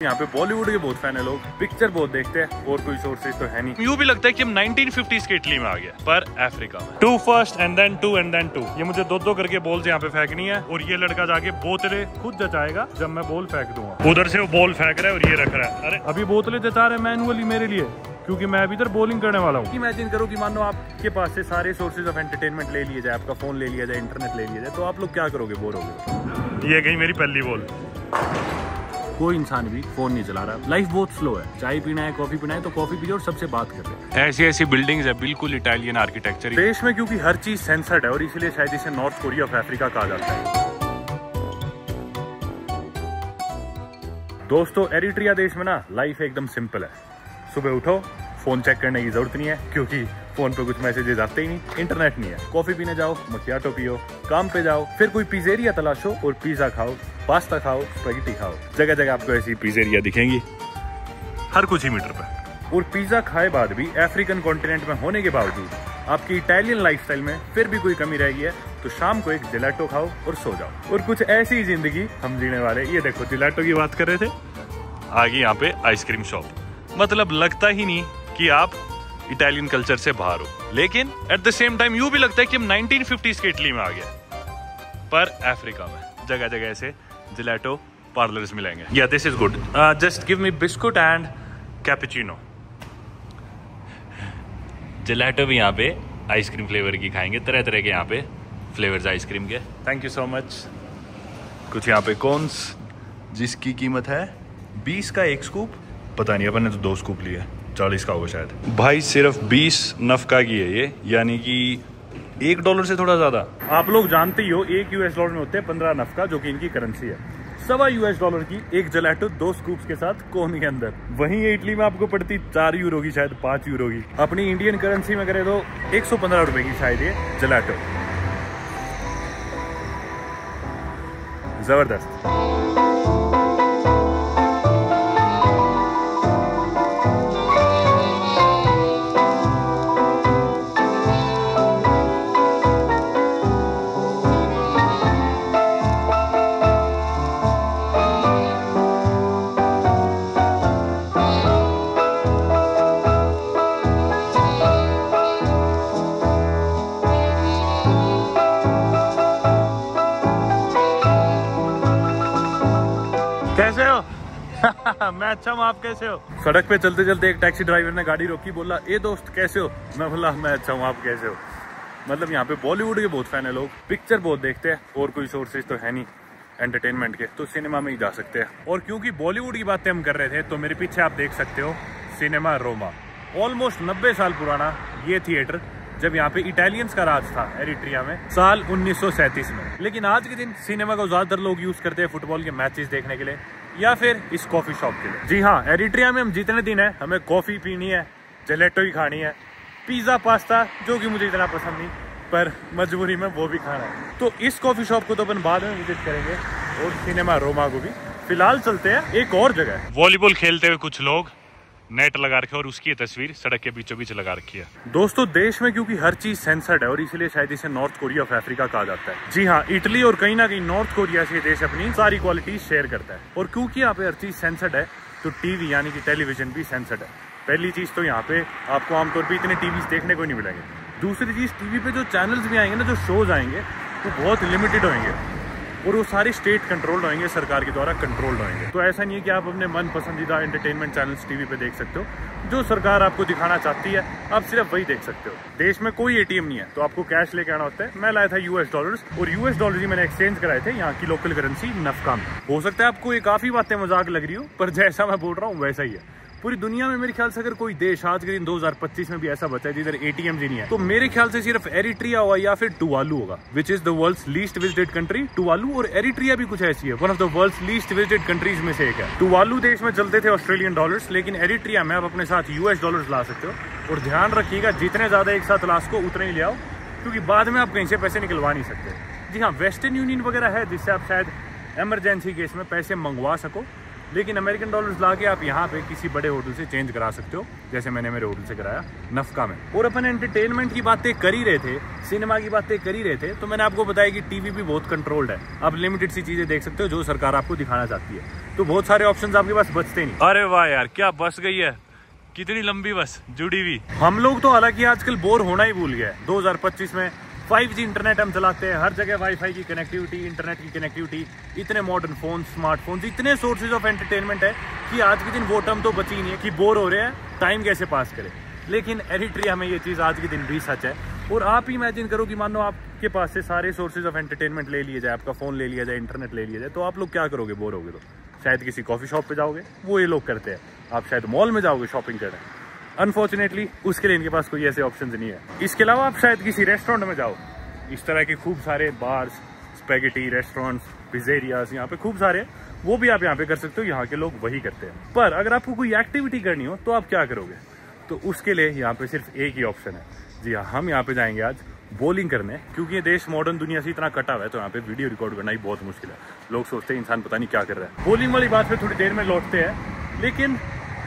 यहाँ पे बॉलीवुड के बहुत फैन है लोग, पिक्चर बहुत देखते हैं और कोई सोर्सेज तो है नहीं। यूं भी लगता है कि हम 1950s के इटली में आ गए, पर अफ्रीका में। 2 first and then 2 and then 2। ये मुझे दो करके बॉल्स यहाँ पे फेंकनी है और ये लड़का जाके बोतलें खुद जचाएगा जब मैं बॉल फेंक दूंगा। उधर से वो बॉल फेंक रहा है और ये रख रहा है। अरे अभी बोतलें जचा रहे मैनुअली मेरे लिए, क्योंकि मैं अभी इधर बॉलिंग करने वाला हूँ। इमेजिन करो कि मान लो आपके पास से सारे सोर्सेज ऑफ एंटरटेनमेंट ले लिए जाए, आपका फोन ले लिया जाए, इंटरनेट ले लिया जाए, तो आप लोग क्या करोगे? बोर होगे। ये गई मेरी पहली बॉल। कोई इंसान भी फोन नहीं चला रहा, लाइफ बहुत स्लो है। चाय पीना है, कॉफी पीना है तो कॉफी पीजिए और सबसे बात कर रहे हैं। ऐसी ऐसी बिल्डिंग्स है, बिल्कुल इटालियन आर्किटेक्चर देश में, क्योंकि हर चीज सेंसर्ड है और इसीलिए शायद इसे नॉर्थ कोरिया ऑफ अफ्रीका कहा जाता है। दोस्तों, एरिट्रिया देश में ना लाइफ एकदम सिंपल है। सुबह उठो, फोन चेक करने की जरूरत नहीं है क्योंकि फोन पे कुछ मैसेजेस आते ही नहीं, इंटरनेट नहीं है। कॉफी पीने जाओ, मकियाटो पियो, काम पे जाओ, फिर कोई पिज़्ज़ेरिया तलाशो और पिज्जा खाओ, पास्ता खाओ, स्पैगेटी खाओ। जगह जगह आपको ऐसी पिज़्ज़ेरिया दिखेंगी हर कुछ ही मीटर पे। और पिज्जा खाए बाद भी अफ्रीकन कॉन्टिनेंट में होने के बावजूद आपकी इटालियन लाइफस्टाइल में फिर भी कोई कमी रह गई है तो शाम को एक जिलेटो खाओ और सो जाओ। और कुछ ऐसी जिंदगी हम जीने वाले। ये देखो, जिलेटो की बात कर रहे थे, आगे यहाँ पे आइसक्रीम शॉप। मतलब लगता ही नहीं कि आप इटालियन कल्चर से बाहर हो, लेकिन एट द सेम टाइम यूं भी लगता है कि हम 1950s के इटली में आ गए, पर अफ्रीका में जगह जगह ऐसे जिलेटो पार्लर्स मिलेंगे। या this is good, just give me biscuit and cappuccino. Gelato भी यहाँ पे आइसक्रीम फ्लेवर की खाएंगे, तरह तरह के यहाँ पे फ्लेवर्स आइसक्रीम के। Thank you so much. कुछ यहाँ पे कॉर्न्स जिसकी कीमत है 20 का 1 स्कूप। पता नहीं, अपन ने तो 2 स्कूप लिए, 40 का होगा शायद। भाई सिर्फ 20 नफका की है ये, यानी कि $1 से थोड़ा ज्यादा। आप लोग जानते ही हो, $1 में होते हैं 15 नफका, जो कि इनकी करेंसी है। $1.25 की एक जलेटो 2 स्कूप्स के साथ कोन के अंदर। वहीं ये इटली में आपको पड़ती 4 यूरो की, शायद 5 यूरो की। अपनी इंडियन करेंसी में करे तो 115 रुपए की शायद ये जलेटो। जबरदस्त। कैसे हो? मैं अच्छा हूँ, आप कैसे हो? सड़क पे चलते चलते एक टैक्सी ड्राइवर ने गाड़ी रोकी, बोला ए दोस्त कैसे हो? मैं बोला मैं अच्छा हूँ, आप कैसे हो? मतलब यहाँ पे बॉलीवुड के बहुत फैन है लोग, पिक्चर बहुत देखते हैं और कोई सोर्सेज तो है नहीं एंटरटेनमेंट के, तो सिनेमा में ही जा सकते हैं। और क्योंकि बॉलीवुड की बातें हम कर रहे थे तो मेरे पीछे आप देख सकते हो सिनेमा रोमा। ऑलमोस्ट 90 साल पुराना ये थिएटर, जब यहाँ पे इटालियंस का राज था एरिट्रिया में साल 1937 में। लेकिन आज के दिन सिनेमा को ज्यादातर लोग यूज करते हैं फुटबॉल के मैचेस देखने के लिए या फिर इस कॉफी शॉप के लिए। जी हाँ, एरिट्रिया में हम जितने दिन है हमें कॉफी पीनी है, जलेटो ही खानी है, पिज्जा पास्ता जो कि मुझे इतना पसंद नहीं, पर मजबूरी में वो भी खाना है। तो इस कॉफी शॉप को तो अपन बाद में विजिट करेंगे और सिनेमा रोमा को भी। फिलहाल चलते हैं एक और जगह। वॉलीबॉल खेलते हुए कुछ लोग नेट लगा रखे और उसकी तस्वीर सड़क के बीचों बीच लगा रखी है। दोस्तों, देश में क्योंकि हर चीज सेंसर्ड है और इसीलिए शायद इसे नॉर्थ कोरिया ऑफ अफ्रीका कहा जाता है। जी हाँ, इटली और कहीं ना कहीं नॉर्थ कोरिया से देश अपनी सारी क्वालिटीज शेयर करता है। और क्योंकि यहाँ पे हर चीज सेंसर्ड है तो टीवी यानी कि टेलीविजन भी सेंसर्ड है। पहली चीज तो यहाँ पे आपको आमतौर पर इतने टीवी देखने को नहीं मिलेंगे। दूसरी चीज, टीवी पे जो चैनल्स भी आएंगे ना, जो शोज आएंगे वो बहुत लिमिटेड होंगे और वो सारे स्टेट कंट्रोल्ड होंगे, सरकार के द्वारा कंट्रोल्ड होंगे। तो ऐसा नहीं है कि आप अपने मन पसंदीदा एंटरटेनमेंट चैनल्स टीवी पे देख सकते हो। जो सरकार आपको दिखाना चाहती है आप सिर्फ वही देख सकते हो। देश में कोई एटीएम नहीं है तो आपको कैश लेके आना होता है। मैं लाया था $US और $US ही मैंने एक्सचेंज कराए थे यहाँ की लोकल करेंसी नफका में। हो सकता है आपको ये काफी बातें मजाक लग रही हो, पर जैसा मैं बोल रहा हूँ वैसा ही है। पूरी दुनिया में मेरे ख्याल से अगर कोई देश आज के दिन 2025 में भी ऐसा बचा है जिधर एटीएम ही नहीं है, तो मेरे ख्याल से सिर्फ एरिट्रिया होगा या फिर टुवालू होगा, which is the world's least visited country. Tuvalu और एरिट्रिया भी कुछ ऐसी है, one of the world's least visited countries में से एक है। टुवालू देश में चलते थे $ऑस्ट्रेलियन, लेकिन एरिट्रिया में आप अपने साथ $US ला सकते हो। और ध्यान रखिएगा, जितने ज्यादा एक साथ ला सको उतने ही ले आओ, क्योंकि बाद में आप कहीं से पैसे निकलवा नहीं सकते। जी हाँ, वेस्टर्न यूनियन वगैरह है जिससे आप शायद इमरजेंसी केस में पैसे मंगवा सको, लेकिन अमेरिकन डॉलर्स ला के आप यहाँ पे किसी बड़े होटल से चेंज करा सकते हो, जैसे मैंने मेरे होटल से कराया नफका में। और अपन एंटरटेनमेंट की बातें कर ही रहे थे, सिनेमा की बातें कर ही रहे थे, तो मैंने आपको बताया कि टीवी भी बहुत कंट्रोल्ड है। आप लिमिटेड सी चीजें देख सकते हो जो सरकार आपको दिखाना चाहती है, तो बहुत सारे ऑप्शंस आपके पास बचते नहीं। अरे वाह यार, क्या बस गई है, कितनी लंबी बस जुड़ी हुई। हम लोग तो हालांकि आजकल बोर होना ही भूल गया है। 2025 में 5G इंटरनेट हम चलाते हैं, हर जगह वाईफाई की कनेक्टिविटी, इंटरनेट की कनेक्टिविटी, इतने मॉडर्न फोन, स्मार्टफोन्स, इतने सोर्सेज ऑफ एंटरटेनमेंट है कि आज के दिन वो टर्म तो बची ही नहीं है कि बोर हो रहे हैं, टाइम कैसे पास करें। लेकिन एरिट्रिया में ये चीज़ आज के दिन भी सच है। और आप ही इमेजिन करो कि मान लो आपके पास से सारे सोर्सेज ऑफ एंटरटेनमेंट ले लिए जाए, आपका फ़ोन ले लिया जाए, इंटरनेट ले लिया जाए, तो आप लोग क्या करोगे? बोर होगे तो शायद किसी कॉफ़ी शॉप पे जाओगे, वो ये लोग करते हैं। आप शायद मॉल में जाओगे शॉपिंग करने। अनफॉर्चुनेटली उसके लिए इनके पास कोई ऐसे ऑप्शन नहीं है। इसके अलावा आप शायद किसी रेस्टोरेंट में जाओ, इस तरह के खूब सारे बार्स, स्पेगेटी रेस्टोरेंट्स, पिज़्ज़ेरियाज यहाँ पे खूब सारे, वो भी आप यहाँ पे कर सकते हो। यहाँ के लोग वही करते हैं। पर अगर आपको कोई एक्टिविटी करनी हो तो आप क्या करोगे? तो उसके लिए यहाँ पे सिर्फ एक ही ऑप्शन है। जी हाँ, हम यहाँ पे जाएंगे आज बॉलिंग करने, क्योंकि ये देश मॉडर्न दुनिया से इतना कटा हुआ है, तो यहाँ पे वीडियो रिकॉर्ड करना ही बहुत मुश्किल है। लोग सोचते हैं इंसान पता नहीं क्या कर रहा है। बॉलिंग वाली बात पे थोड़ी देर में लौटते हैं। लेकिन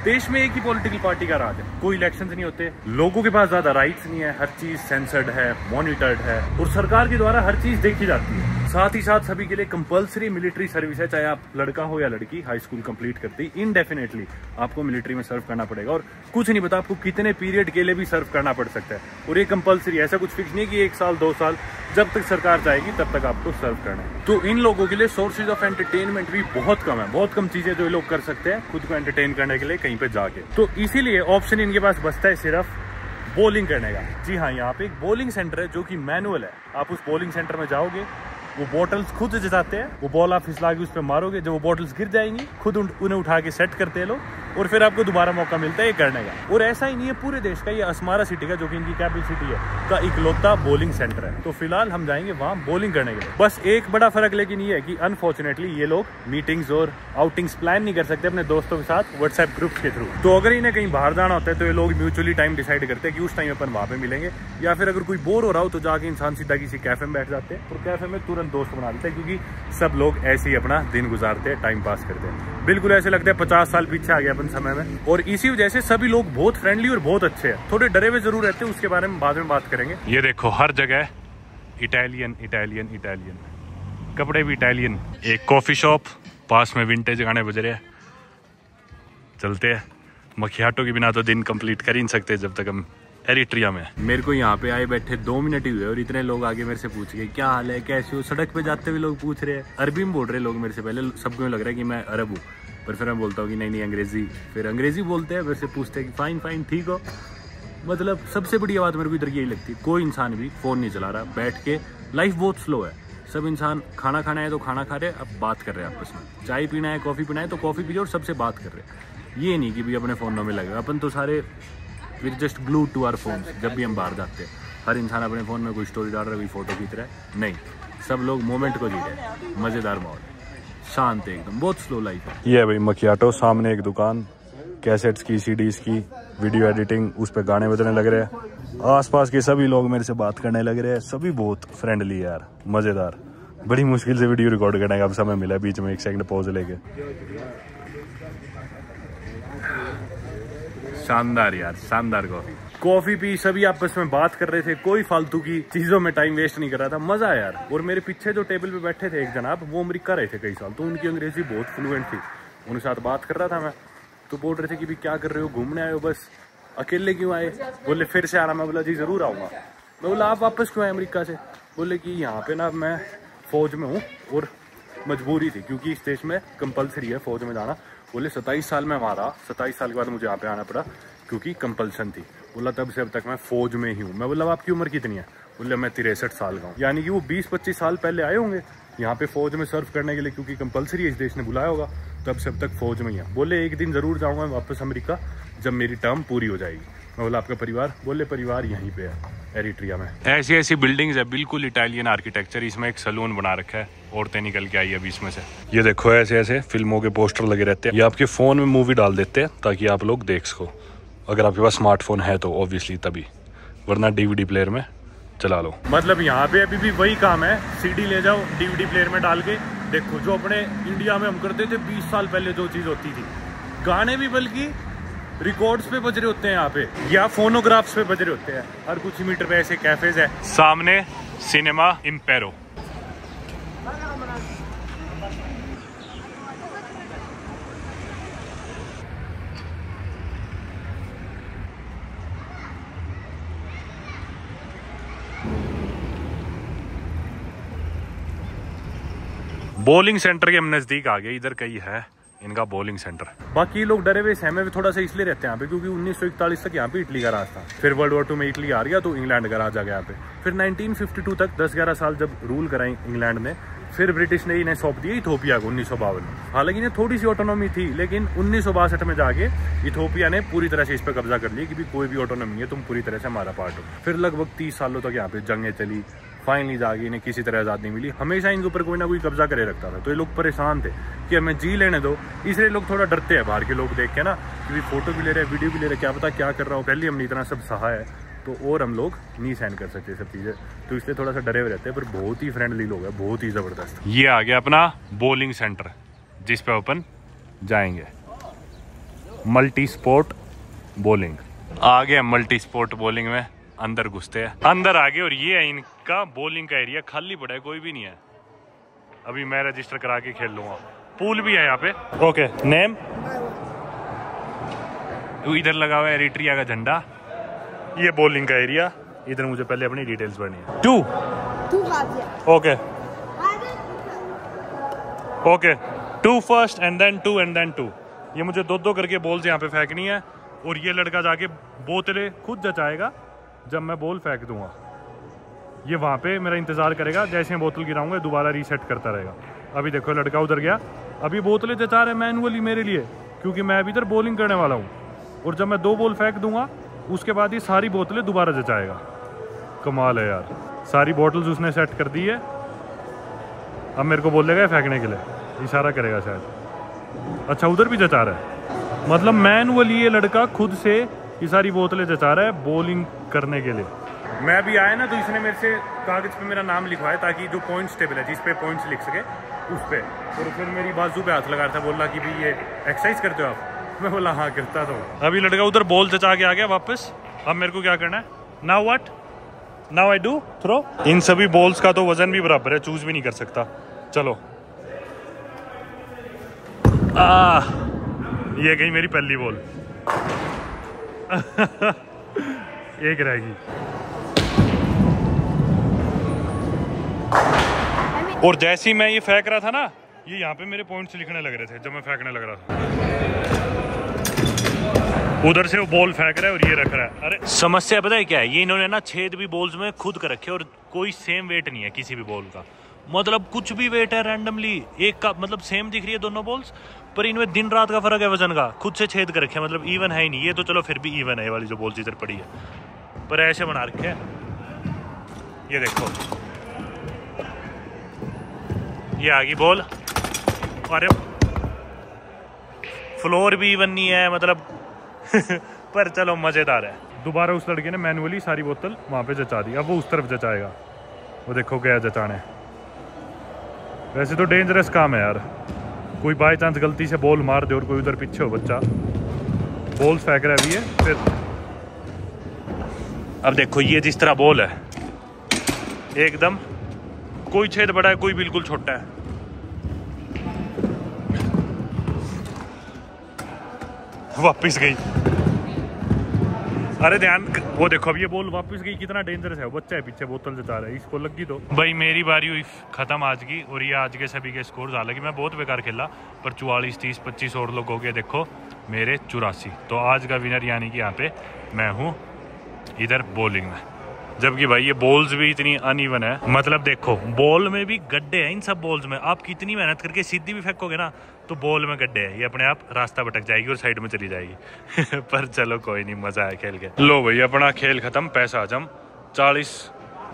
देश में एक ही पॉलिटिकल पार्टी का राज है, कोई इलेक्शंस नहीं होते, लोगों के पास ज्यादा राइट्स नहीं है, हर चीज सेंसर्ड है, मॉनिटर्ड है, और सरकार के द्वारा हर चीज देखी जाती है। साथ ही साथ सभी के लिए कंपलसरी मिलिट्री सर्विस है, चाहे आप लड़का हो या लड़की, हाई स्कूल कंप्लीट करते ही इनडेफिनेटली आपको मिलिट्री में सर्व करना पड़ेगा। और कुछ नहीं पता आपको कितने पीरियड के लिए भी सर्व करना पड़ सकता है, और ये कंपलसरी, ऐसा कुछ फिक्स नहीं कि 1 साल 2 साल, जब तक सरकार चाहेगी तब तक आपको सर्व करना है। तो इन लोगों के लिए सोर्सेज ऑफ एंटरटेनमेंट भी बहुत कम है, बहुत कम चीजें जो ये लोग कर सकते हैं खुद को एंटरटेन करने के लिए कहीं पे जाके। तो इसीलिए ऑप्शन इनके पास बचता है सिर्फ बॉलिंग करने का। जी हाँ, यहाँ पे एक बॉलिंग सेंटर है जो कि मैनुअल है। आप उस बॉलिंग सेंटर में जाओगे, वो बॉटल्स खुद जताते हैं, वो बॉल आप फिसला के उस पर मारोगे, जब वो बॉटल्स गिर जाएंगी खुद उन्हें उठा के सेट करते हैं लोग, और फिर आपको दोबारा मौका मिलता है ये करने का। और ऐसा ही नहीं है पूरे देश का, ये अस्मारा सिटी का, जो कि इनकी कैपिटल सिटी है, का इकलौता बॉलिंग सेंटर है। तो फिलहाल हम जाएंगे वहाँ बॉलिंग करने के लिए। बस एक बड़ा फर्क लेकिन ये है कि अनफॉर्चुनेटली ये लोग मीटिंग्स और आउटिंग्स प्लान नहीं कर सकते अपने दोस्तों के साथ व्हाट्सएप ग्रुप्स के थ्रू। तो अगर इन्हें कहीं बाहर जाना होता है तो ये लोग म्यूचुअली टाइम डिसाइड करते हैं कि उस टाइम अपन वहाँ पे मिलेंगे, या फिर अगर कोई बोर हो रहा हो तो जाके इंसान सीधा किसी कैफे में बैठ जाते हैं और कैफे में तुरंत दोस्त बना लेते हैं, क्योंकि सब लोग ऐसे ही अपना दिन गुजारते हैं, टाइम पास करते हैं। बिल्कुल ऐसे लगता है 50 साल पीछे आ गया अपन समय में। और इसी वजह से सभी लोग बहुत फ्रेंडली और बहुत अच्छे हैं। थोड़े डरे हुए जरूर रहते हैं, उसके बारे में बाद में बात करेंगे। ये देखो, हर जगह इटालियन इटालियन इटालियन, कपड़े भी इटालियन। एक कॉफी शॉप, पास में विंटेज गाने बज रहे हैं। चलते हैं, मखियाटो के बिना तो दिन कंप्लीट कर ही नहीं सकते जब तक हम एरिट्रिया में। मेरे को यहाँ पे आए बैठे 2 मिनट ही हुए और इतने लोग आगे मेरे से पूछ गए क्या हाल है, कैसे हो। सड़क पे जाते हुए लोग पूछ रहे हैं, अरबी में बोल रहे लोग मेरे से। पहले सबको लग रहा है कि मैं अरब हूँ, पर फिर मैं बोलता हूँ कि नहीं अंग्रेजी। फिर अंग्रेजी बोलते हैं, मेरे से पूछते हैं कि फाइन फाइन ठीक हो। मतलब सबसे बड़ी बात मेरे को इधर यही लगती है, कोई इंसान भी फ़ोन नहीं चला रहा बैठ के। लाइफ बहुत स्लो है, सब इंसान खाना खाना है तो खाना खा रहे हैं, अब बात कर रहे हैं आपस में। चाय पीना है, कॉफ़ी पीना है तो कॉफ़ी पी रहे और सबसे बात कर रहे हैं। ये नहीं कि भी अपने फ़ोनों में लगे। अपन तो सारे we just glue to our phone. जब भी हम बाहर जाते हैं हर इंसान अपने फ़ोन में कोई स्टोरी डाल रहा है, कोई फोटो खींच रहा है। नहीं, सब लोग मोमेंट को जी रहे हैं। मज़ेदार माहौल, शांत है एकदम, बहुत स्लो लाइफ है। ये है भाई मखियाटो, सामने एक दुकान, कैसेट्स की, सीडीज की, वीडियो एडिटिंग, उस पर गाने बजने लग रहे हैं। आसपास के सभी लोग मेरे से बात करने लग रहे हैं, सभी बहुत फ्रेंडली है यार, मज़ेदार। बड़ी मुश्किल से वीडियो रिकॉर्ड करने का अब समय मिला, बीच में 1 सेकंड पॉज लेके। शानदार यार, शानदार कॉफी पी, सभी आपस में बात कर रहे थे, कोई फालतू की चीजों में टाइम वेस्ट नहीं कर रहा था, मजा यार। और मेरे पीछे जो टेबल पे बैठे थे एक जनाब, वो अमेरिका रहे थे कई साल, तो उनकी अंग्रेजी बहुत फ्लुएंट थी। उनके साथ बात कर रहा था मैं, तो बोल रहे थे कि भी क्या कर रहे हो, घूमने आए हो, बस अकेले क्यों आए। बोले फिर से आ रहा। मैं बोला जी जरूर आऊँगा। मैं बोला आप वापस क्यों आए अमेरिका से। बोले कि यहाँ पे ना मैं फौज में हूँ और मजबूरी थी, क्योंकि इस देश में कंपलसरी है फौज में जाना। बोले 27 साल में वहाँ रहा, 27 साल के बाद मुझे यहाँ पे आना पड़ा क्योंकि कंपल्सन थी। बोला तब से अब तक मैं फौज में ही हूँ। मैं बोला आपकी उम्र कितनी है। बोले मैं 63 साल का हूँ। यानी कि वो 20-25 साल पहले आए होंगे यहाँ पे फौज में सर्व करने के लिए, क्योंकि कंपलसरी इस देश ने बुलाया होगा, तब से अब तक फौज में ही है। बोले एक दिन जरूर जाऊँगा वापस अमेरिका जब मेरी टर्म पूरी हो जाएगी। मैं बोला आपका परिवार। बोले परिवार यहीं पे है एरिट्रिया में। ऐसी ऐसी बिल्डिंग्स है, बिल्कुल इटालियन आर्किटेक्चर। इसमें एक सलून बना रखा है, औरतें निकल के आई है बीच में से। ये देखो ऐसे ऐसे फिल्मों के पोस्टर लगे रहते हैं। ये आपके फोन में मूवी डाल देते हैं ताकि आप लोग देख सको, अगर आपके पास स्मार्टफोन है तो ऑब्वियसली तभी, वरना डीवीडी प्लेयर में चला लो। मतलब यहाँ पे अभी भी वही काम है, सीडी ले जाओ, डीवीडी प्लेयर में डाल के देखो जो अपने इंडिया में हम करते थे 20 साल पहले जो चीज होती थी, गाने भी बल्कि रिकॉर्ड्स पे बज रहे होते हैं यहाँ पे, या फोनोग्राफ्स पे बज रहे होते हैं। हर कुछ ही मीटर पे ऐसे कैफेज है। सामने सिनेमा इम्पेरो। बॉलिंग सेंटर के हम नजदीक आ गए। इधर कहीं है इनका बॉलिंग सेंटर। बाकी लोग डरे हुए सहमे भी थोड़ा सा इसलिए रहते हैं यहाँ पे क्योंकि 1941 तक यहाँ पे इटली का राज था। फिर वर्ल्ड वॉर 2 में इटली आ गया तो इंग्लैंड का राज आ गया यहाँ पे। फिर 1952 तक 10-11 साल जब रूल कराई इंग्लैंड ने, फिर ब्रिटिश ने इन्हें सौंप दिया इथोपिया को 1952 में। हालांकि इन्हें थोड़ी सी ऑटोनॉमी थी, लेकिन 1962 में जाके इथोपिया ने पूरी तरह से इस पर कब्जा कर लिया कि भी कोई भी ऑटोनॉमी है, तुम पूरी तरह से हमारा पार्ट हो। फिर लगभग 30 सालों तक यहाँ पे जंगें चली, फाइनली जाके इन्हें किसी तरह आज़ादी नहीं मिली। हमेशा इनके ऊपर कोई ना कोई कब्जा करे रखता था, तो ये लोग परेशान थे कि हमें जी लेने दो। इसलिए लोग थोड़ा डरते हैं बाहर के लोग देख के ना, कि फोटो भी ले रहे हैं, वीडियो भी ले रहे हैं, क्या पता क्या कर रहा हो। पहले हमने इतना सब सहा है तो और हम लोग नहीं सहन कर सकते सब चीज़ें, तो इसलिए थोड़ा सा डरे हुए रहते हैं। पर बहुत ही फ्रेंडली लोग हैं, बहुत ही ज़बरदस्त। ये आ गया अपना बॉलिंग सेंटर जिस पे अपन जाएंगे। मल्टी स्पोर्ट बॉलिंग आ गया। मल्टी स्पोर्ट बॉलिंग में अंदर घुसते हैं। अंदर आ गए और ये है इनका बॉलिंग का एरिया। खाली पड़ा है, कोई भी नहीं है। अभी मैं रजिस्टर करा के खेल लूंगा। पूल भी है यहाँ पे। ओके, नेम इधर लगा हुआ है एरिट्रिया का झंडा। ये बॉलिंग का एरिया। इधर मुझे पहले अपनी डिटेल्स भरनी है। 2 okay okay 2 first and then 2 and then 2। ये मुझे 2-2 करके बॉल्स यहाँ पे फेंकनी है और ये लड़का जाके बोतलें खुद जचाएगा जब मैं बॉल फेंक दूंगा। ये वहाँ पे मेरा इंतजार करेगा, जैसे मैं बोतल गिराऊंगा दोबारा रीसेट करता रहेगा। अभी देखो लड़का उधर गया, अभी बोतलें जचा रहे मैनुअली मेरे लिए, क्योंकि मैं अभी इधर बॉलिंग करने वाला हूँ। और जब मैं 2 बॉल फेंक दूंगा उसके बाद ये सारी बोतलें दोबारा जचाएगा। कमाल है यार, सारी बोतल्स उसने सेट कर दी है। अब मेरे को बोलेगा फेंकने के लिए, इशारा करेगा शायद। अच्छा उधर भी जचा रहा है, मतलब मैनुअली ये लड़का खुद से ये सारी बोतलें जचा रहा है बॉलिंग करने के लिए। मैं अभी आया ना तो इसने मेरे से कागज पे मेरा नाम लिखवाया ताकि जो पॉइंट्स टेबल है जिस पे पॉइंट्स लिख सके उस पे। और फिर मेरी बाजू पे हाथ लगा रहा था, बोला कि भाई ये एक्सरसाइज करते हो आप? मैं बोला हाँ करता तो। अभी लड़का उधर बॉल जचा के आ गया वापस। अब मेरे को क्या करना है? Now what? Now I do throw. इन सभी बॉल्स का तो वजन भी बराबर है, चूज भी नहीं कर सकता। चलो ये गई मेरी पहली बॉल। एक रहेगी। और जैसे ही मैं ये फेंक रहा था ना, ये यहाँ पे मेरे पॉइंट्स लिखने लग रहे थे जब मैं फेंकने लग रहा था। उधर से वो बॉल फेंक रहा है और ये रख रहा है। अरे समस्या पता है क्या है? ये इन्होंने ना छेद भी बॉल्स में खुद कर रखे और कोई सेम वेट नहीं है किसी भी बॉल का। मतलब कुछ भी वेट है रैंडमली एक का, मतलब सेम दिख रही है दोनों बॉल्स, पर इनमें दिन रात का फर्क है वजन का। खुद से छेद कर रखे, मतलब इवन है ही नहीं। ये तो चलो फिर भी इवन है, ये वाली जो बॉल्स इधर पड़ी है, पर ऐसे बना रखे है। ये देखो ये आ गई बॉल। अरे फ्लोर भी इवन नहीं है मतलब पर चलो मजेदार है। दोबारा उस लड़के ने मैनुअली सारी बोतल वहां पे जचा दी। अब वो उस तरफ जचाएगा। वो देखो गया जचाने। वैसे तो डेंजरस काम है यार, कोई बाय चांस गलती से बॉल मार दे और कोई उधर पीछे हो बच्चा, बॉल फेंक रहा भी है फिर। अब देखो ये जिस तरह बॉल है एकदम, कोई छेद बड़ा है कोई बिल्कुल छोटा है। वापिस गई। अरे ध्यान, वो देखो अब ये बॉल वापस गई। कितना डेंजरस है, बच्चा है पीछे बोतल जता रहा है, इसको लगी तो। भाई मेरी बारी हुई खत्म आज की, और ये आज के सभी के स्कोर। हालांकि मैं बहुत बेकार खेला, पर 44, 30, 25 और लोग हो गए देखो मेरे 84। तो आज का विनर यानी कि यहाँ पे मैं हूँ इधर बॉलिंग में। जबकि भाई ये बॉल्स भी इतनी अनइवन है, मतलब देखो बॉल में भी गड्ढे हैं इन सब बॉल्स में। आप कितनी मेहनत करके सीधी भी फेंकोगे ना तो बॉल में गड्ढे हैं, ये अपने आप रास्ता भटक जाएगी और साइड में चली जाएगी पर चलो कोई नहीं, मजा है खेल के। लो भाई अपना खेल खत्म, पैसा हजम। 40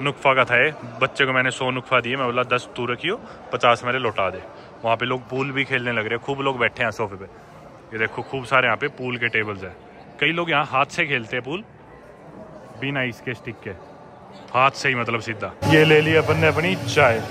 नुकफा का था ये, बच्चे को मैंने 100 नुकफा दिए। मैं बोला 10 तू रखियो, 50 मेरे लौटा दे। वहाँ पे लोग पूल भी खेलने लग रहे हैं, खूब लोग बैठे हैं सोफे पे। ये देखो खूब सारे यहाँ पे पूल के टेबल्स है। कई लोग यहाँ हाथ से खेलते हैं पूल, बिना इसके स्टिक के, हाथ से ही मतलब सीधा। ये ले ली अपन ने अपनी चाय।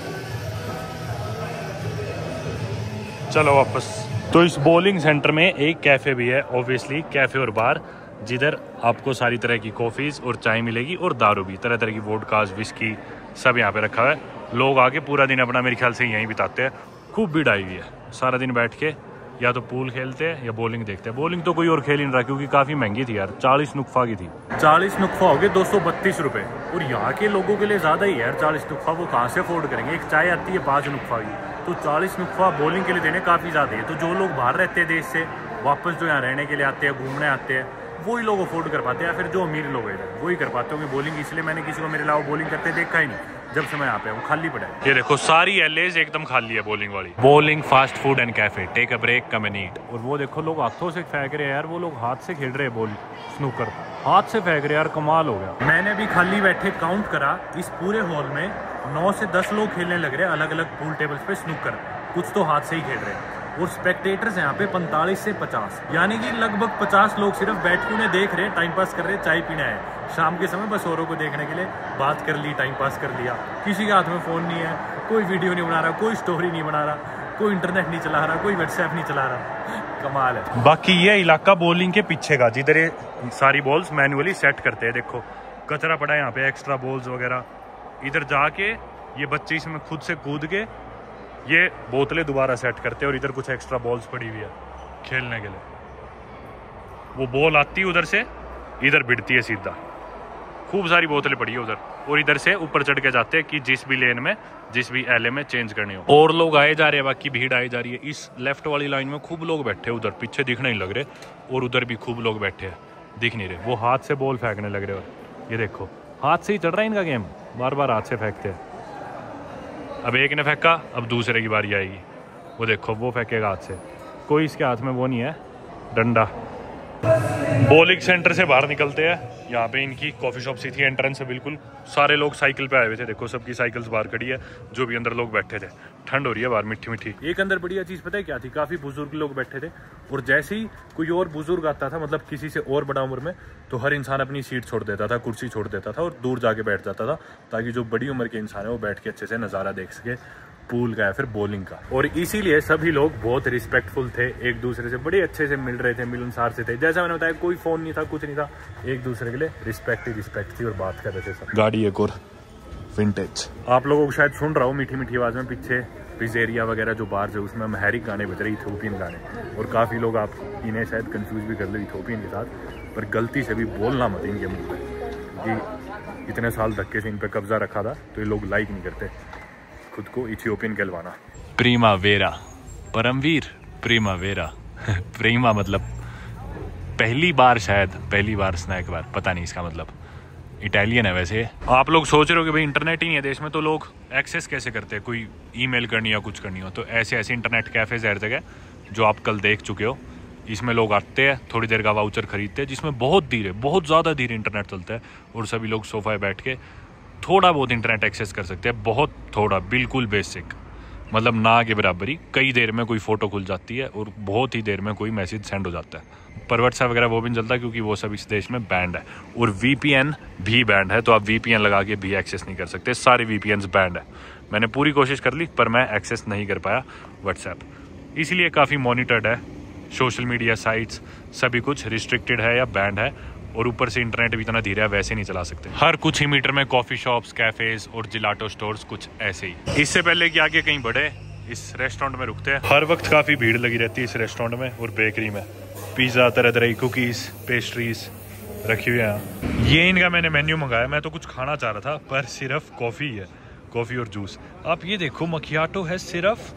चलो वापस। तो इस बॉलिंग सेंटर में एक कैफ़े भी है, ऑब्वियसली कैफ़े और बार, जिधर आपको सारी तरह की कॉफ़ीज़ और चाय मिलेगी और दारू भी, तरह तरह की वोडकाज, विस्की सब यहाँ पे रखा हुआ है। लोग आके पूरा दिन अपना मेरे ख्याल से यहीं बिताते हैं। खूब भीड़ आई हुई है, सारा दिन बैठ के या तो पूल खेलते हैं या बॉलिंग देखते हैं। बॉलिंग तो कोई और खेल ही नहीं रहा क्योंकि काफ़ी महंगी थी यार, 40 नुकफा की थी। 40 नुकफा हो गए 232 रुपये, और यहाँ के लोगों के लिए ज़्यादा ही है यार 40 नुकफा। वो कहाँ से अफोर्ड करेंगे? एक चाय आती है 5 नुकफा की, तो 40 नुकफा बॉलिंग के लिए देने काफ़ी ज़्यादा है। तो जो लोग बाहर रहते हैं देश से वापस, जो यहाँ रहने के लिए आते हैं, घूमने आते हैं, वही लोग अफोर्ड कर पाते हैं, या फिर जो अमीर लोग हैं वही कर पाते होंगे बॉलिंग। इसलिए मैंने किसी को मेरे अलावा बॉलिंग करते देखा ही नहीं जब से मैं यहाँ पे हूँ, खाली पड़ा है। ये देखो सारी एलेज एकदम खाली है बॉलिंग वाली। Bowling, fast food and cafe, take a break, come and eat. और वो देखो लोग हाथों से फेंक रहे हैं यार, वो लोग हाथ से खेल रहे हैं बॉल, स्नूकर हाथ से फेंक रहे हैं यार, कमाल हो गया। मैंने भी खाली बैठे काउंट करा, इस पूरे हॉल में 9 से 10 लोग खेलने लग रहे हैं अलग अलग पूल टेबल्स पे स्नूकर, कुछ तो हाथ से ही खेल रहे हैं। और स्पेक्टेटर्स यहाँ पे 45 से 50, यानी कि लगभग 50 लोग सिर्फ बैठ के उन्हें देख रहे हैं, टाइम पास कर रहे हैं, चाय पीना है शाम के समय, बस औरों को देखने के लिए बात कर ली, टाइम पास कर लिया। किसी के हाथ में फ़ोन नहीं है, कोई वीडियो नहीं बना रहा, कोई स्टोरी नहीं बना रहा, कोई इंटरनेट नहीं चला रहा, कोई व्हाट्सएप नहीं चला रहा, कमाल है। बाकी ये इलाका बॉलिंग के पीछे का, जिधर ये सारी बॉल्स मैन्युअली सेट करते हैं। देखो कचरा पड़ा है यहाँ पे, एक्स्ट्रा बॉल्स वगैरह, इधर जाके ये बच्चे इसमें खुद से कूद के ये बोतलें दोबारा सेट करते हैं। और इधर कुछ एक्स्ट्रा बॉल्स पड़ी हुई है खेलने के लिए, वो बॉल आती है उधर से इधर भिड़ती है सीधा, खूब सारी बोतलें पड़ी है उधर, और इधर से ऊपर चढ़ के जाते हैं कि जिस भी लेन में, जिस भी एले में चेंज करनी हो। और लोग आए जा रहे हैं, बाकी भीड़ आई जा रही है। इस लेफ्ट वाली लाइन में खूब लोग बैठे हैं, उधर पीछे दिखने नहीं लग रहे, और उधर भी खूब लोग बैठे हैं, दिख नहीं रहे। वो हाथ से बॉल फेंकने लग रहे हैं, ये देखो हाथ से ही चल रहा है इनका गेम, बार बार हाथ से फेंकते हैं। अब एक ने फेंका, अब दूसरे की बारी आएगी, वो देखो वो फेंकेगा हाथ से, कोई इसके हाथ में वो नहीं है डंडा। बॉलिंग सेंटर से बाहर निकलते हैं, यहाँ पे इनकी कॉफ़ी शॉप सी थी, एंट्रेंस है बिल्कुल। सारे लोग साइकिल पे आए हुए थे, देखो सबकी साइकिल्स बाहर खड़ी है, जो भी अंदर लोग बैठे थे। ठंड हो रही है बाहर, मिट्टी मिट्टी। एक अंदर बढ़िया चीज़ पता है क्या थी? काफ़ी बुजुर्ग लोग बैठे थे, और जैसे ही कोई और बुजुर्ग आता था, मतलब किसी से और बड़ा उम्र में, तो हर इंसान अपनी सीट छोड़ देता था, कुर्सी छोड़ देता था, और दूर जाके बैठ जाता था, ताकि जो बड़ी उम्र के इंसान है वो बैठ के अच्छे से नज़ारा देख सके पूल का या फिर बॉलिंग का। और इसीलिए सभी लोग बहुत रिस्पेक्टफुल थे, एक दूसरे से बड़े अच्छे से मिल रहे थे, मिलनसार से थे। जैसा मैंने बताया, कोई फोन नहीं था, कुछ नहीं था, एक दूसरे के लिए रिस्पेक्ट ही रिस्पेक्ट थी, और बात कर रहे थे सब। गाड़ी एक और विंटेज, आप लोगों को शायद सुन रहा हूँ मीठी मीठी आवाज़ में पीछे पिज़ेरिया वगैरह जो बार है, उसमें अमेरिक गाने बज रहे, इथोपियन गाने। और काफ़ी लोग आप इन्हें शायद कंफ्यूज भी कर लो इथोपियन के साथ, पर गलती से भी बोलना मत इनके मुँह पर, कि इतने साल धक्के से इन पर कब्जा रखा था, तो ये लोग लाइक नहीं करते खुद को इथियोपियन कहलवाना। प्रीमा वेरा, परमवीर प्रीमा वेरा। प्रीमा मतलब पहली बार, शायद पहली बार, स्नैक बार, पता नहीं इसका मतलब। इटालियन है वैसे। आप लोग सोच रहे हो कि भाई इंटरनेट ही नहीं है देश में, तो लोग एक्सेस कैसे करते हैं? कोई ईमेल करनी या कुछ करनी हो, तो ऐसे ऐसे इंटरनेट कैफ़ेज हर जगह, जो आप कल देख चुके हो। इसमें लोग आते हैं, थोड़ी देर का वाउचर खरीदते हैं, जिसमें बहुत धीरे, बहुत ज़्यादा धीरे इंटरनेट चलता है, और सभी लोग सोफा बैठ के थोड़ा बहुत इंटरनेट एक्सेस कर सकते हैं, बहुत थोड़ा, बिल्कुल बेसिक, मतलब ना के बराबरी। कई देर में कोई फ़ोटो खुल जाती है, और बहुत ही देर में कोई मैसेज सेंड हो जाता है। पर व्हाट्सएप वगैरह वो भी नहीं चलता, क्योंकि वो सब इस देश में बैंड है, और VPN भी बैंड है, तो आप VPN लगा के भी एक्सेस नहीं कर सकते। सारे VPNs बैंड है। मैंने पूरी कोशिश कर ली, पर मैं एक्सेस नहीं कर पाया व्हाट्सएप, इसलिए काफ़ी मॉनिटर्ड है। सोशल मीडिया साइट्स सभी कुछ रिस्ट्रिक्टेड है या बैंड है, और ऊपर से इंटरनेट भी इतना धीरे है, वैसे नहीं चला सकते। हर कुछ ही मीटर में कॉफ़ी शॉप्स, कैफ़ेज और जिलाटो स्टोर्स, कुछ ऐसे ही। इससे पहले कि आगे कहीं बढ़े, इस रेस्टोरेंट में रुकते हैं। हर वक्त काफ़ी भीड़ लगी रहती है इस रेस्टोरेंट में और बेकरी में। पिज़्ज़ा, तरह तरह की कुकीज़, पेस्ट्रीज रखी हुई हैं। ये इनका मैंने मेन्यू मंगाया। मैं तो कुछ खाना चाह रहा था, पर सिर्फ कॉफ़ी है, कॉफ़ी और जूस। आप ये देखो, मकियाटो है सिर्फ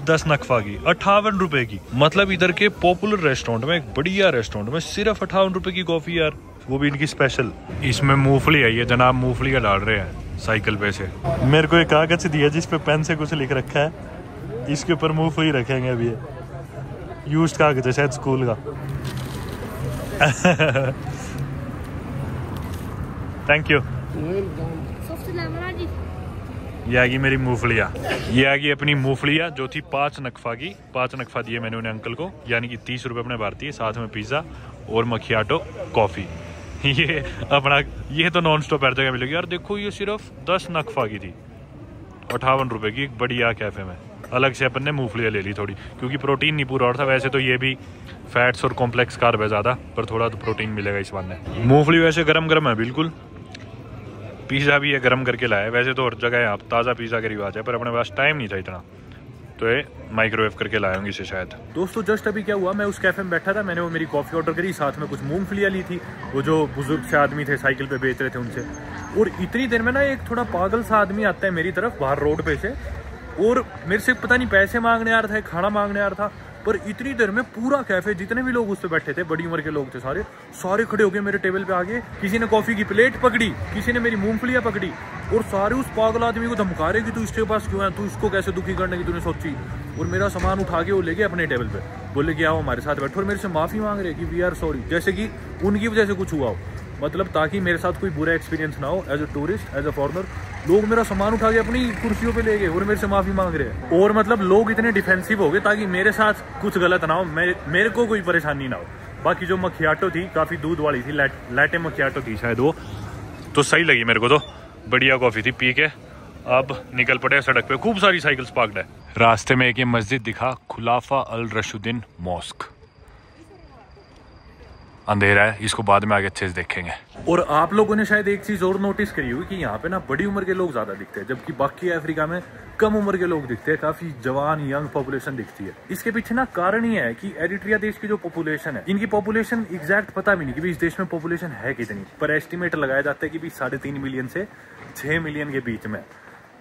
10 नकफा की, 58 रुपए की। मतलब इधर के पॉपुलर रेस्टोरेंट में, एक बढ़िया रेस्टोरेंट में, सिर्फ 58 रुपए की कॉफी यार, वो भी इनकी स्पेशल। इसमें मूंगफली है, ये जनाब मूंगफली का डाल रहे हैं साइकिल पे से। मेरे को एक कागज दिया जिस पे पेन से कुछ लिख रखा है, इसके ऊपर मूंगफली रखेंगे अभी। यूज्ड कागज है शायद स्कूल का। Thank you. ये आएगी मेरी मूंगफलियाँ, ये आएगी अपनी मूंगफलियाँ जो थी 5 नकफा की। 5 नकफा दिए मैंने उन्हें अंकल को, यानी कि 30 रुपये अपने भारतीय, साथ में पिज़्ज़ा और मकियाटो कॉफ़ी। ये अपना, ये तो नॉन स्टॉप हर जगह मिलेगी यार। देखो ये सिर्फ 10 नकफा की थी, 58 रुपये की, एक बढ़िया कैफ़े में। अलग से अपन ने मूंगफलियाँ ले ली थोड़ी, क्योंकि प्रोटीन नहीं पूरा और था। वैसे तो ये भी फैट्स और कॉम्प्लेक्स कार्ब है ज़्यादा, पर थोड़ा तो प्रोटीन मिलेगा इस बार में। मूंगफली वैसे गरम गरम है बिल्कुल। पिज़्ज़ा भी है गरम करके लाया है। वैसे तो हर जगह आप ताज़ा पिज़्ज़ा का रिवाज है, पर अपने पास टाइम नहीं था इतना, तो ये माइक्रोवेव करके लाया हूँ इसे शायद। दोस्तों जस्ट अभी क्या हुआ, मैं उस कैफे में बैठा था, मैंने वो मेरी कॉफ़ी ऑर्डर करी, साथ में कुछ मूंगफलियाँ ली थी, वो जो बुजुर्ग से आदमी थे साइकिल पे बेच रहे थे उनसे। और इतनी देर में ना एक थोड़ा पागल सा आदमी आता है मेरी तरफ बाहर रोड पे से, और मेरे से पता नहीं पैसे मांगने आ रहा था, खाना मांगने आ रहा था। पर इतनी देर में पूरा कैफे, जितने भी लोग उस पे बैठे थे, बड़ी उम्र के लोग थे सारे खड़े हो गए मेरे टेबल पे आगे। किसी ने कॉफी की प्लेट पकड़ी, किसी ने मेरी मूंगफलियां पकड़ी, और सारे उस पागल आदमी को धमका रहे कि तू इसके पास क्यों है, तू इसको कैसे दुखी करने की तूने सोची। और मेरा सामान उठा के वो ले गए अपने टेबल पे, बोले कि आओ हमारे साथ बैठो, और मेरे से माफी मांग रहे कि वी आर सॉरी, जैसे कि उनकी वजह से कुछ हुआ हो, मतलब ताकि मेरे साथ कोई बुरा एक्सपीरियंस ना हो। As a tourist, as a foreigner, लोग मेरा सामान उठा के अपनी कुर्सियों पे ले गए और मेरे से माफी मांग रहे हैं। और मतलब लोग इतने डिफेंसिव हो गए ताकि मेरे साथ कुछ गलत ना हो, मेरे को कोई परेशानी ना हो। बाकी जो मखियाटो थी काफी दूध वाली थी, लैटे मखियाटो थी शायद, वो तो सही लगी मेरे को, तो बढ़िया कॉफी थी। पी के अब निकल पड़े सड़क पे। खूब सारी साइकिल्स पार्क्ड है। रास्ते में एक ये मस्जिद दिखा, खुलाफा अल रशुद्दीन मॉस्क। अंधेरा है, इसको बाद में आगे अच्छे से देखेंगे। और आप लोगों ने शायद एक चीज और नोटिस करी हुई कि यहाँ पे ना बड़ी उम्र के लोग ज्यादा दिखते हैं, जबकि बाकी अफ्रीका में कम उम्र के लोग दिखते हैं, काफी जवान यंग पॉपुलेशन दिखती है। इसके पीछे ना कारण ही है कि एरिट्रिया देश की जो पॉपुलेशन है, इनकी पॉपुलेशन एग्जैक्ट पता भी नहीं कि इस देश में पॉपुलेशन है कितनी, पर एस्टिमेट लगाया जाता है कि 3.5 मिलियन से 6 मिलियन के बीच में,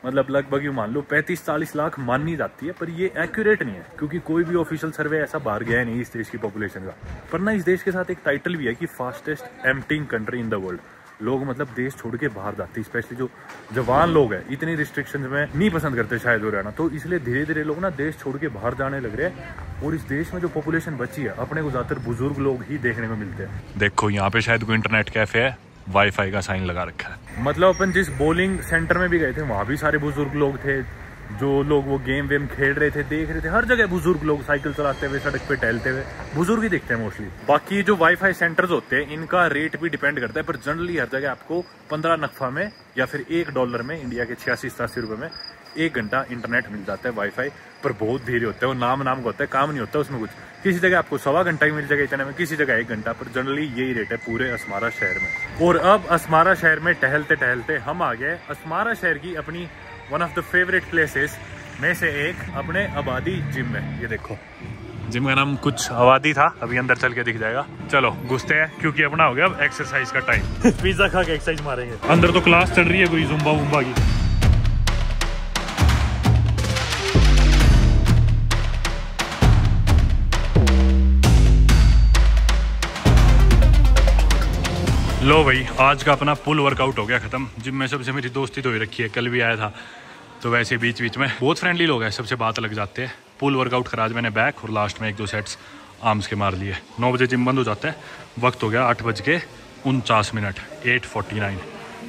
मतलब लगभग यूँ मान लो 35-40 लाख मानी जाती है। पर ये एक्यूरेट नहीं है, क्योंकि कोई भी ऑफिशियल सर्वे ऐसा बाहर गया नहीं इस देश की पॉपुलेशन का। पर ना इस देश के साथ एक टाइटल भी है कि fastest emptying country in the world. लोग मतलब देश छोड़ के बाहर जाते हैं, स्पेशली जो जवान लोग हैं, इतनी रिस्ट्रिक्शंस में नहीं पसंद करते शायद वो रहना, तो इसलिए धीरे धीरे लोग ना देश छोड़ के बाहर जाने लग रहे हैं। और इस देश में जो पॉपुलेशन बची है, अपने को ज्यादातर बुजुर्ग लोग ही देखने को मिलते हैं। देखो यहाँ पे शायद कोई इंटरनेट कैफे है, वाईफाई का साइन लगा रखा है। मतलब अपन जिस बॉलिंग सेंटर में भी गए थे, वहां भी सारे बुजुर्ग लोग थे, जो लोग वो गेम वेम खेल रहे थे, देख रहे थे। हर जगह बुजुर्ग लोग साइकिल चलाते हुए, सड़क पे टहलते हुए बुजुर्ग ही दिखते हैं मोस्टली। बाकी जो वाईफाई सेंटर्स होते हैं, इनका रेट भी डिपेंड करता है, पर जनरली हर जगह आपको 15 नफ़ा में या फिर $1 में, इंडिया के 86-87 रुपए में 1 घंटा इंटरनेट मिल जाता है वाईफाई। पर बहुत धीरे होता है, वो नाम का होता है, काम नहीं होता उसमें कुछ। किसी जगह आपको 1.25 घंटा ही मिल जाएगा इतने में, किसी जगह 1 घंटा, पर जनरली यही रेट है पूरे अस्मारा शहर में। और अब अस्मारा शहर में टहलते टहलते हम आ गए अस्मारा शहर की अपनी one of the favourite places में से एक, अपने आबादी जिम में। ये देखो, जिम का नाम कुछ आबादी था, अभी अंदर चल के दिख जाएगा। चलो घुसते हैं, क्योंकि अपना हो गया अब एक्सरसाइज का टाइम। पिज्जा खा के एक्सरसाइज मारेंगे। अंदर तो क्लास चल रही है कोई जुम्बा वुम्बा की। लो भाई, आज का अपना पुल वर्कआउट हो गया खत्म। जिम में सबसे मेरी दोस्ती तो ही रखी है, कल भी आया था, तो वैसे बीच बीच में बहुत फ्रेंडली लोग हैं, सबसे बात लग जाते हैं। पुल वर्कआउट करा आज मैंने बैक, और लास्ट में 1-2 सेट्स आर्म्स के मार लिए। 9 बजे जिम बंद हो जाता है, वक्त हो गया 8:49, 8:49।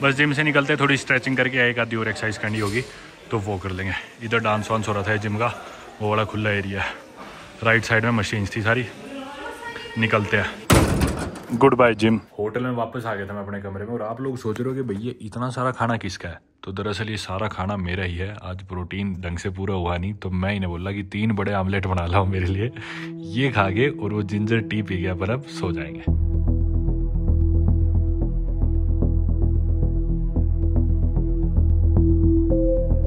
बस जिम से निकलते थोड़ी स्ट्रेचिंग करके एक आधी और एक्सरसाइज करनी होगी तो वो कर लेंगे। इधर डांस वांस हो रहा था जिम का, वो बड़ा खुला एरिया है। राइट साइड में मशीन्स थी सारी। निकलते हैं, गुड बाय जिम। होटल में वापस आ गया था मैं अपने कमरे में, और आप लोग सोच रहे हो कि भैया इतना सारा खाना किसका है, तो दरअसल ये सारा खाना मेरा ही है। आज प्रोटीन ढंग से पूरा हुआ नहीं, तो मैं इन्हें बोला कि 3 बड़े आमलेट बना लाओ मेरे लिए। ये खा के और वो जिंजर टी पी गया, पर अब सो जाएंगे।